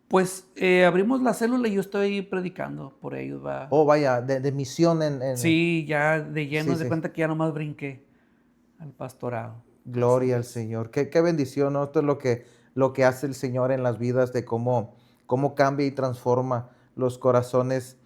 pues abrimos la célula y yo estoy predicando por ellos, va. Oh, vaya, de misión Sí, ya de lleno, Sí, de sí. cuenta que ya nomás brinqué al pastorado. Así Gloria al es. Señor. Qué bendición, ¿no? Esto es lo que hace el Señor en las vidas, de cómo cambia y transforma los corazones,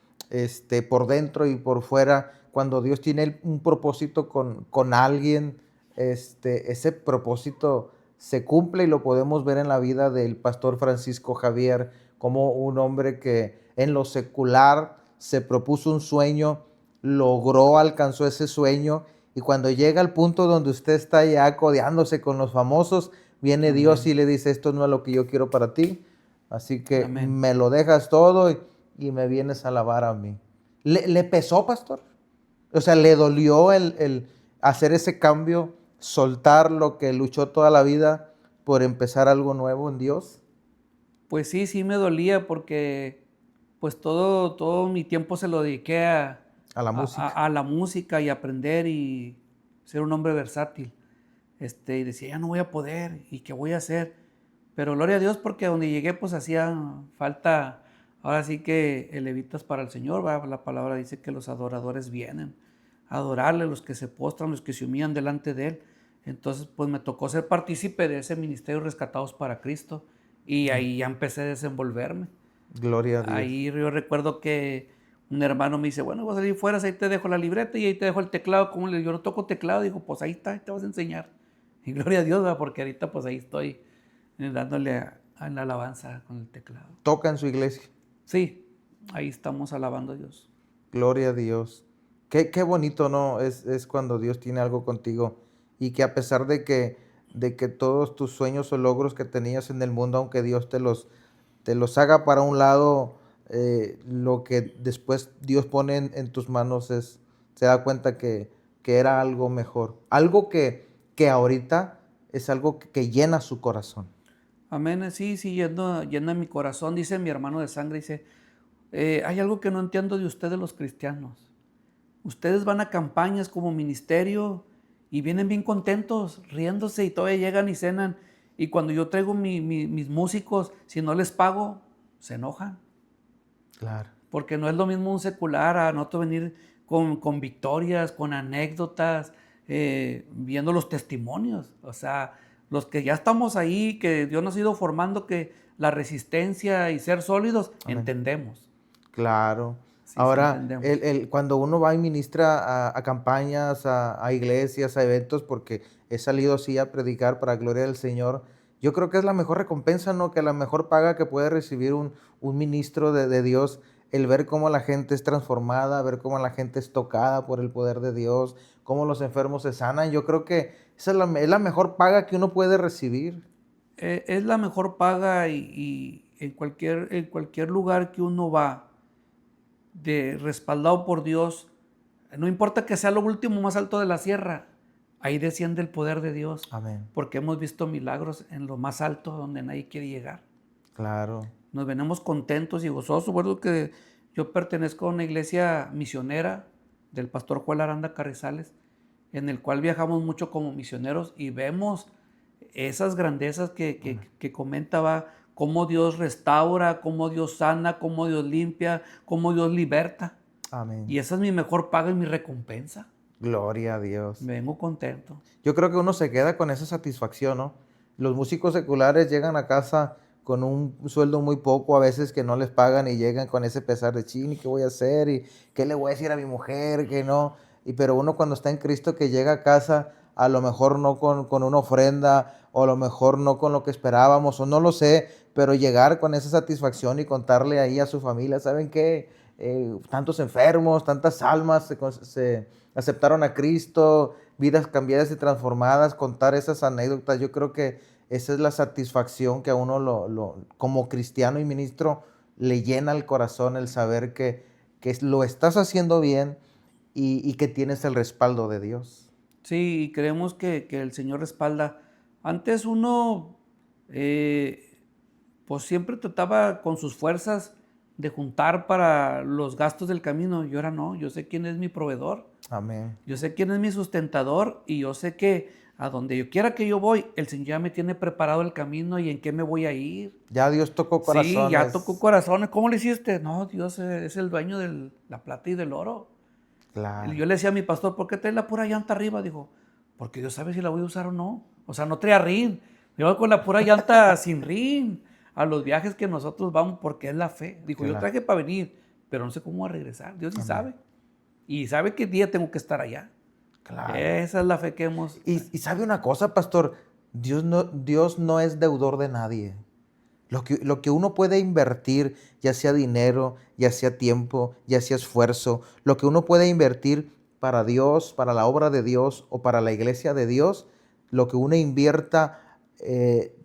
por dentro y por fuera. Cuando Dios tiene un propósito con alguien, ese propósito se cumple, y lo podemos ver en la vida del pastor Francisco Javier, como un hombre que en lo secular se propuso un sueño, logró, alcanzó ese sueño, y cuando llega al punto donde usted está ya codeándose con los famosos, viene Dios Amén. y le dice: esto no es lo que yo quiero para ti, así que Amén. me lo dejas todo y me vienes a alabar a mí. ¿Le pesó, pastor? O sea, ¿le dolió el hacer ese cambio, soltar lo que luchó toda la vida por empezar algo nuevo en Dios? Pues sí, sí me dolía porque pues todo mi tiempo se lo dediqué A la música. a la música y aprender y ser un hombre versátil. Y decía, ya no voy a poder, ¿y qué voy a hacer? Pero gloria a Dios porque donde llegué pues hacía falta, ahora sí que levitas para el Señor, ¿va? La palabra dice que los adoradores vienen a adorarle, los que se postran, los que se humillan delante de Él. Entonces pues me tocó ser partícipe de ese ministerio Rescatados para Cristo y ahí ya empecé a desenvolverme. Gloria a Dios. Ahí yo recuerdo que un hermano me dice, bueno, vas a salir fuera, ahí te dejo la libreta y ahí te dejo el teclado. Como yo no toco teclado, digo, pues ahí está, ahí te vas a enseñar. Y gloria a Dios, ¿verdad? Porque ahorita pues ahí estoy dándole a la alabanza con el teclado. Toca en su iglesia. Sí, ahí estamos alabando a Dios. Gloria a Dios. Qué bonito, ¿no? Es cuando Dios tiene algo contigo, y que a pesar de que todos tus sueños o logros que tenías en el mundo, aunque Dios te los haga para un lado, lo que después Dios pone en tus manos se da cuenta que era algo mejor. Algo que ahorita es algo que llena su corazón. Amén, sí, sí, llena mi corazón. Dice mi hermano de sangre, dice, hay algo que no entiendo de ustedes los cristianos. Ustedes van a campañas como ministerio y vienen bien contentos, riéndose y todavía llegan y cenan. Y cuando yo traigo mis músicos, si no les pago, se enojan. Claro. Porque no es lo mismo un secular a nosotros venir con victorias, con anécdotas, viendo los testimonios. O sea, los que ya estamos ahí, que Dios nos ha ido formando, que la resistencia y ser sólidos, Amén. entendemos. Claro. Sí, sí, Ahora, entendemos. cuando uno va y ministra a campañas, a iglesias, a eventos, porque he salido así a predicar para gloria del Señor, yo creo que es la mejor recompensa, ¿no? Que la mejor paga que puede recibir un ministro de Dios, el ver cómo la gente es transformada, ver cómo la gente es tocada por el poder de Dios, cómo los enfermos se sanan. Yo creo que esa es la mejor paga que uno puede recibir. Es la mejor paga y en cualquier lugar que uno va, respaldado por Dios, no importa que sea lo último más alto de la sierra, ahí desciende el poder de Dios, Amén. porque hemos visto milagros en lo más alto donde nadie quiere llegar. Claro. Nos venimos contentos y gozosos. Recuerdo que yo pertenezco a una iglesia misionera del pastor Joel Aranda Carrizales, en el cual viajamos mucho como misioneros y vemos esas grandezas que comentaba, cómo Dios restaura, cómo Dios sana, cómo Dios limpia, cómo Dios liberta. Amén. Y esa es mi mejor paga y mi recompensa. Gloria a Dios. Vengo contento. Yo creo que uno se queda con esa satisfacción, ¿no? Los músicos seculares llegan a casa con un sueldo muy poco, a veces que no les pagan, y llegan con ese pesar de chin, ¿y qué voy a hacer? ¿Y qué le voy a decir a mi mujer? Que no. Pero uno cuando está en Cristo, que llega a casa, a lo mejor no con una ofrenda, o a lo mejor no con lo que esperábamos, o no lo sé, pero llegar con esa satisfacción y contarle ahí a su familia, ¿saben qué? Tantos enfermos, tantas almas se aceptaron a Cristo, vidas cambiadas y transformadas, contar esas anécdotas. Yo creo que esa es la satisfacción que a uno como cristiano y ministro le llena el corazón, el saber que lo estás haciendo bien, y que tienes el respaldo de Dios. Sí, y creemos que el Señor respalda. Antes uno, pues siempre trataba con sus fuerzas de juntar para los gastos del camino. Y ahora no, yo sé quién es mi proveedor, Amén. yo sé quién es mi sustentador y yo sé que a donde yo quiera que yo voy, el Señor ya me tiene preparado el camino y en qué me voy a ir. Ya Dios tocó Sí, ya tocó corazones. corazones. ¿Cómo le hiciste? No, Dios es el dueño de la plata y del oro. Claro. Yo le decía a mi pastor, ¿por qué traes la pura llanta arriba? Dijo, porque Dios sabe si la voy a usar o no. O sea, no trae rin. Yo voy con la pura llanta sin rin a los viajes que nosotros vamos porque es la fe. Dijo, yo Claro. traje para venir, pero no sé cómo voy a regresar. Dios sí Amén. sabe. Y sabe qué día tengo que estar allá. Claro. Esa es la fe que hemos... Y sabe una cosa, pastor, Dios no es deudor de nadie. Lo que uno puede invertir, ya sea dinero, ya sea tiempo, ya sea esfuerzo, lo que uno puede invertir para Dios, para la obra de Dios o para la iglesia de Dios, lo que uno invierta,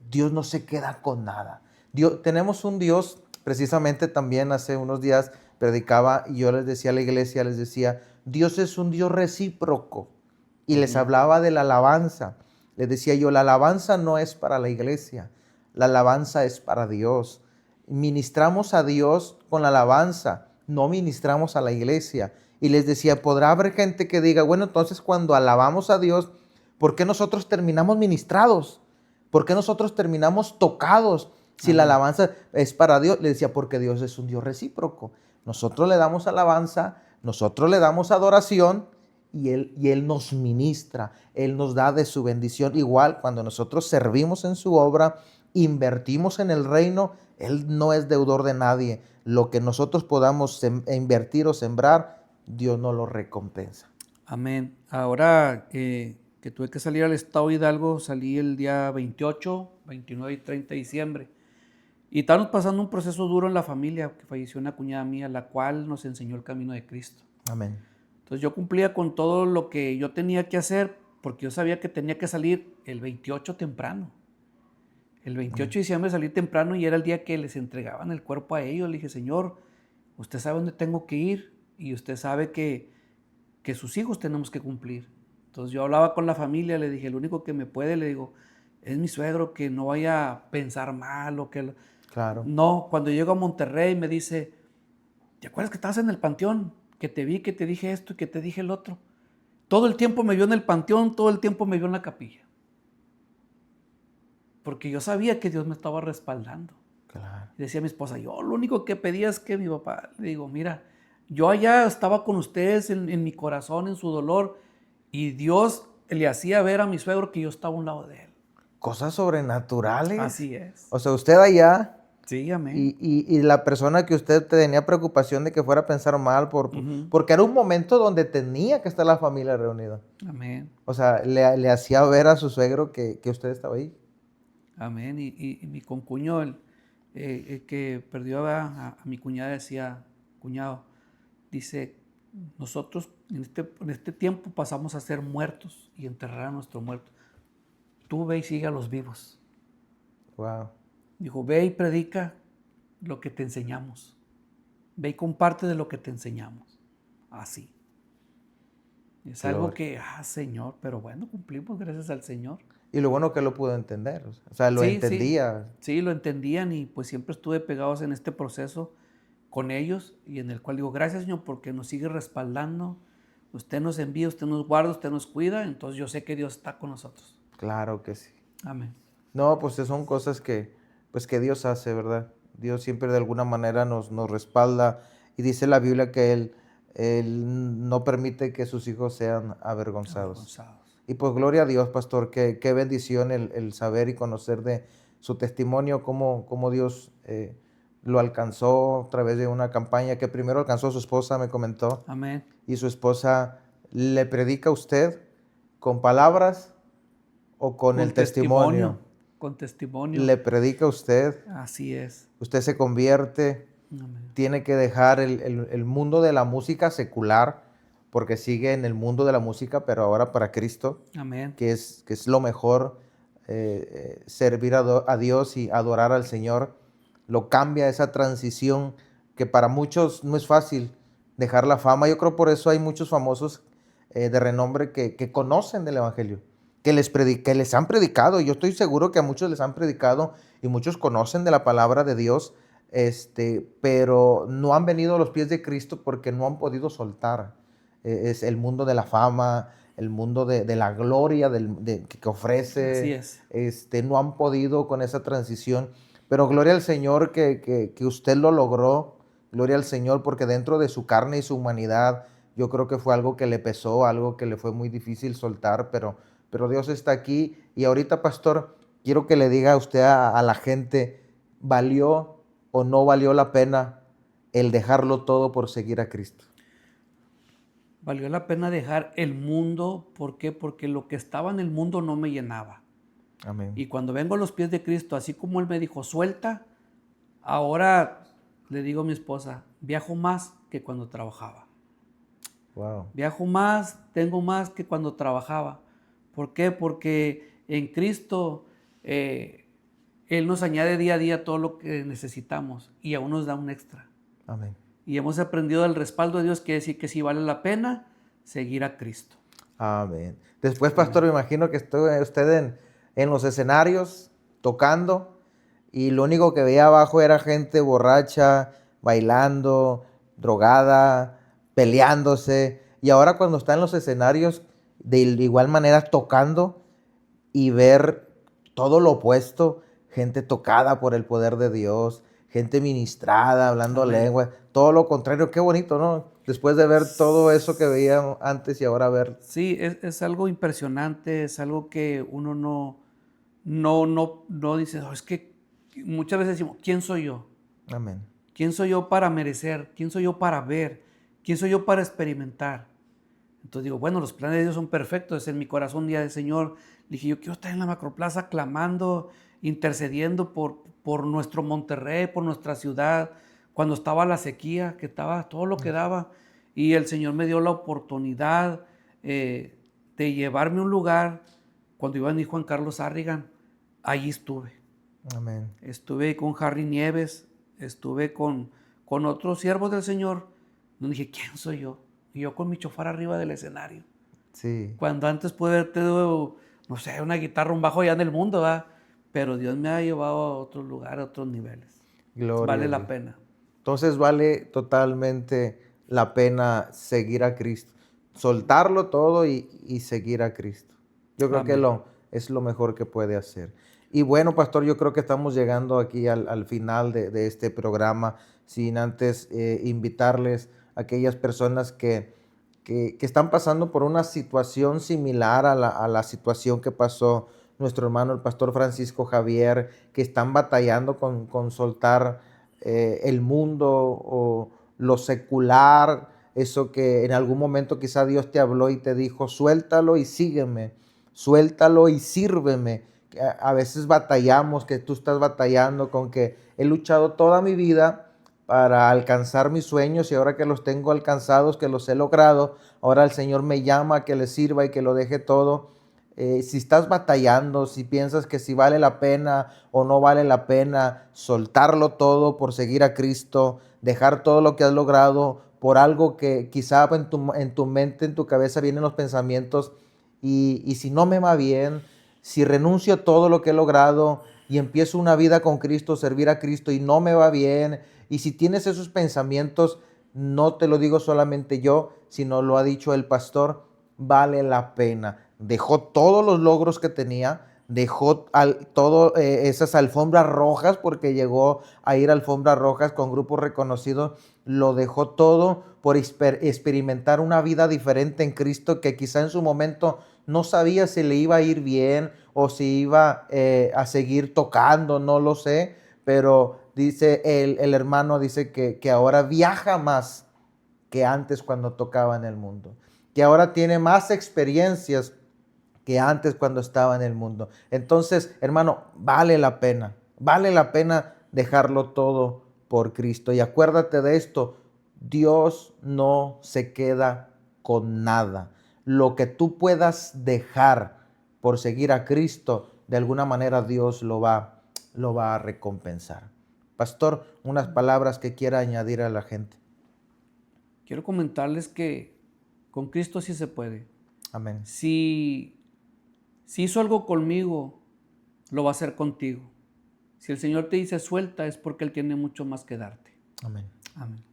Dios no se queda con nada. Tenemos un Dios, precisamente también hace unos días predicaba y yo les decía a la iglesia, les decía, Dios es un Dios recíproco y les hablaba de la alabanza. Les decía yo, la alabanza no es para la iglesia. La alabanza es para Dios. Ministramos a Dios con la alabanza, no ministramos a la iglesia. Y les decía, podrá haber gente que diga, bueno, entonces cuando alabamos a Dios, ¿por qué nosotros terminamos ministrados? ¿Por qué nosotros terminamos tocados si la alabanza es para Dios? Les decía, porque Dios es un Dios recíproco. Nosotros le damos alabanza, nosotros le damos adoración y Él nos ministra, Él nos da de su bendición. Igual cuando nosotros servimos en su obra, invertimos en el reino, Él no es deudor de nadie. Lo que nosotros podamos invertir o sembrar, Dios nos lo recompensa. Amén. Ahora que tuve que salir al estado Hidalgo, salí el día 28, 29 y 30 de diciembre. Y estábamos pasando un proceso duro en la familia, que falleció una cuñada mía, la cual nos enseñó el camino de Cristo. Amén. Entonces yo cumplía con todo lo que yo tenía que hacer, porque yo sabía que tenía que salir el 28 temprano. El 28 de diciembre salí temprano y era el día que les entregaban el cuerpo a ellos. Le dije, Señor, usted sabe dónde tengo que ir y usted sabe que sus hijos tenemos que cumplir. Entonces yo hablaba con la familia, le dije, el único que me puede, le digo, es mi suegro, que no vaya a pensar mal o que... Claro. No, cuando llego a Monterrey me dice, ¿te acuerdas que estabas en el panteón? Que te vi, que te dije esto y que te dije el otro. Todo el tiempo me vio en el panteón, todo el tiempo me vio en la capilla. Porque yo sabía que Dios me estaba respaldando. Claro. Y decía mi esposa, yo lo único que pedía es que mi papá, le digo, mira, yo allá estaba con ustedes en mi corazón, en su dolor, y Dios le hacía ver a mi suegro que yo estaba a un lado de él. Cosas sobrenaturales. Así es. O sea, usted allá Sí, amén. y la persona que usted tenía preocupación de que fuera a pensar mal, porque era un momento donde tenía que estar la familia reunida. Amén. O sea, le hacía ver a su suegro que usted estaba ahí. Amén. Y mi concuño, el que perdió a mi cuñada, decía, cuñado, dice, nosotros en este tiempo pasamos a ser muertos y enterrar a nuestro muerto. Tú ve y sigue a los vivos. Wow. Dijo, ve y predica lo que te enseñamos. Ve y comparte de lo que te enseñamos. Así. Es algo que, Señor, pero bueno, cumplimos gracias al Señor. Y lo bueno que lo pudo entender. O sea, lo Sí, entendía. sí, lo entendían y pues siempre estuve pegados en este proceso con ellos y en el cual digo, gracias Señor porque nos sigue respaldando. Usted nos envía, usted nos guarda, usted nos cuida, entonces yo sé que Dios está con nosotros. Claro que sí. Amén. No, pues son cosas pues que Dios hace, ¿verdad? Dios siempre de alguna manera nos respalda. Y dice la Biblia que Él no permite que sus hijos sean avergonzados. Y pues gloria a Dios, pastor, qué bendición el saber y conocer de su testimonio, cómo Dios lo alcanzó a través de una campaña que primero alcanzó a su esposa, me comentó. Amén. Y su esposa le predica a usted con palabras o con el testimonio. Con testimonio. Le predica a usted. Así es. Usted se convierte. Amén. Tiene que dejar el mundo de la música secular, porque sigue en el mundo de la música, pero ahora para Cristo, Amén. que es lo mejor, servir a Dios y adorar al Señor. Lo cambia esa transición que para muchos no es fácil, dejar la fama. Yo creo por eso hay muchos famosos de renombre que conocen del Evangelio, que les han predicado. Yo estoy seguro que a muchos les han predicado y muchos conocen de la palabra de Dios, pero no han venido a los pies de Cristo porque no han podido soltar. Es el mundo de la fama, el mundo de la gloria que Así ofrece. es. No han podido con esa transición. Pero gloria al Señor que usted lo logró. Gloria al Señor, porque dentro de su carne y su humanidad, yo creo que fue algo que le pesó, algo que le fue muy difícil soltar, pero Dios está aquí. Y ahorita, pastor, quiero que le diga a usted a la gente, ¿valió o no valió la pena el dejarlo todo por seguir a Cristo? Valió la pena dejar el mundo. ¿Por qué? Porque lo que estaba en el mundo no me llenaba. Amén. Y cuando vengo a los pies de Cristo, así como Él me dijo, suelta, ahora le digo a mi esposa, viajo más que cuando trabajaba. Wow. Viajo más, tengo más que cuando trabajaba. ¿Por qué? Porque en Cristo Él nos añade día a día todo lo que necesitamos y aún nos da un extra. Amén. Y hemos aprendido del respaldo de Dios, quiere decir que sí vale la pena seguir a Cristo. Amén. Después, pastor, Amén. me imagino que estuvo usted en los escenarios tocando y lo único que veía abajo era gente borracha, bailando, drogada, peleándose. Y ahora cuando está en los escenarios, de igual manera tocando y ver todo lo opuesto, gente tocada por el poder de Dios, gente ministrada, hablando Amén. lengua, todo lo contrario, qué bonito, ¿no? Después de ver todo eso que veía antes y ahora ver. Sí, es algo impresionante, es algo que uno no dice, "Oh, es que muchas veces decimos, ¿quién soy yo? Amén. ¿Quién soy yo para merecer? ¿Quién soy yo para ver? ¿Quién soy yo para experimentar?" Entonces digo, bueno, los planes de Dios son perfectos. En mi corazón, un día del Señor, dije, yo quiero estar en la Macroplaza clamando, intercediendo por nuestro Monterrey, por nuestra ciudad, cuando estaba la sequía, que estaba todo lo que daba. Y el Señor me dio la oportunidad de llevarme a un lugar. Cuando iba a venir Juan Carlos Arrigan, allí estuve. Amén. Estuve con Harry Nieves, estuve con otros siervos del Señor. Donde dije, ¿quién soy yo? Y yo con mi chofar arriba del escenario. Sí, Cuando antes pude haber tenido, no sé, una guitarra, un bajo allá en el mundo, ¿verdad? Pero Dios me ha llevado a otros lugares, a otros niveles. gloria Vale a la Dios. pena. Entonces vale totalmente la pena seguir a Cristo, soltarlo todo y seguir a Cristo. Yo creo que Amén. es lo mejor que puede hacer. Y bueno, pastor, yo creo que estamos llegando aquí al final de este programa, sin antes invitarles a aquellas personas que están pasando por una situación similar a la situación que pasó nuestro hermano el pastor Francisco Javier, que están batallando con soltar el mundo o lo secular, eso que en algún momento quizá Dios te habló y te dijo, suéltalo y sígueme, suéltalo y sírveme. A veces batallamos, que tú estás batallando con que he luchado toda mi vida para alcanzar mis sueños y ahora que los tengo alcanzados, que los he logrado, ahora el Señor me llama a que le sirva y que lo deje todo. Si estás batallando, si piensas que si vale la pena o no vale la pena soltarlo todo por seguir a Cristo, dejar todo lo que has logrado por algo que quizá en tu mente, en tu cabeza vienen los pensamientos y si no me va bien, si renuncio a todo lo que he logrado y empiezo una vida con Cristo, servir a Cristo y no me va bien, y si tienes esos pensamientos, no te lo digo solamente yo, sino lo ha dicho el pastor, vale la pena. Dejó todos los logros que tenía, dejó todo esas alfombras rojas, porque llegó a ir a alfombras rojas con grupos reconocidos, lo dejó todo por experimentar una vida diferente en Cristo que quizá en su momento no sabía si le iba a ir bien o si iba a seguir tocando, no lo sé, pero dice el hermano, dice que ahora viaja más que antes cuando tocaba en el mundo, que ahora tiene más experiencias que antes cuando estaba en el mundo. Entonces, hermano, vale la pena dejarlo todo por Cristo. Y acuérdate de esto, Dios no se queda con nada. Lo que tú puedas dejar por seguir a Cristo, de alguna manera Dios lo va a recompensar. Pastor, unas palabras que quiera añadir a la gente. quiero comentarles que con Cristo sí se puede. Amén. Si hizo algo conmigo, lo va a hacer contigo. Si el Señor te dice suelta, es porque Él tiene mucho más que darte. Amén. Amén.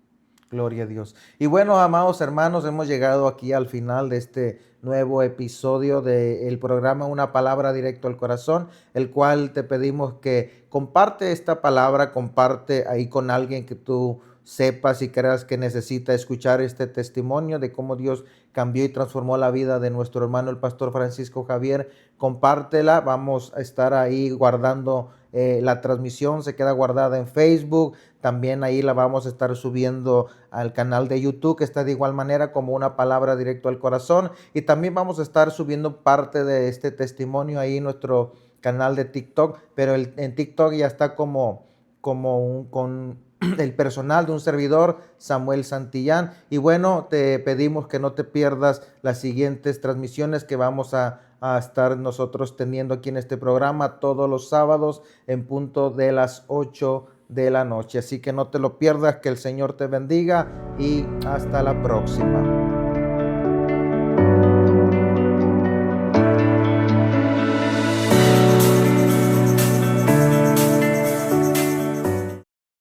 Gloria a Dios. Y bueno, amados hermanos, hemos llegado aquí al final de este nuevo episodio del programa Una Palabra Directo al Corazón, el cual te pedimos que comparte esta palabra, comparte ahí con alguien que tú sepas y creas que necesita escuchar este testimonio de cómo Dios cambió y transformó la vida de nuestro hermano el pastor Francisco Javier. Compártela, vamos a estar ahí guardando la transmisión, se queda guardada en Facebook, también ahí la vamos a estar subiendo al canal de YouTube, que está de igual manera como Una Palabra Directo al Corazón, y también vamos a estar subiendo parte de este testimonio ahí en nuestro canal de TikTok, pero en TikTok ya está con el personal de un servidor, Samuel Santillán. Y bueno, te pedimos que no te pierdas las siguientes transmisiones que vamos a estar nosotros teniendo aquí en este programa todos los sábados en punto de las 8 de la noche. Así que no te lo pierdas, que el Señor te bendiga y hasta la próxima.